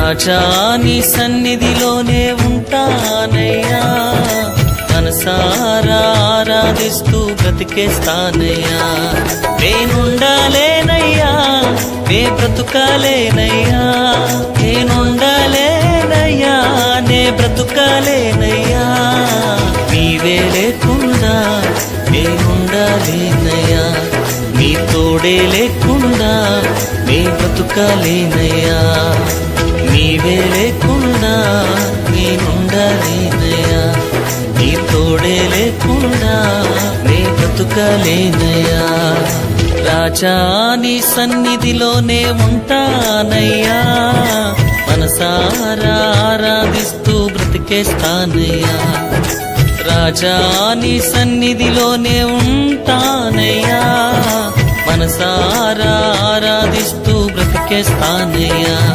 రాజా నీ సన్నిధిలోనే ఉంటానయ్యా, మనసారా ఆరాధిస్తూ బ్రతికేస్తానయ్యా. నేనుండాలేనయ్యా, నే బ్రతుకాలేనయ్యా, నేనుండాలేనయ్యా, నే బ్రతుకాలేనయ్యా. నీవే లేకుండా నేనుండాలేనయ్యా, నీ తోడే లేకుండా నే బ్రతుకాలేనయ్యా. నీవే లేకుండా నేనుండాలేనయ్యా, నీ తోడే లేకుండా నే బ్రతుకాలేనయ్యా. రాజా నీ సన్నిధిలోనే ఉంటానయ్యా, మనసారా ఆరాధిస్తూ బ్రతికేస్తానయ్యా. రాజా నీ సన్నిధిలోనే ఉంటానయ్యా, మనసారా ఆరాధిస్తూ బ్రతికేస్తానయ్యా.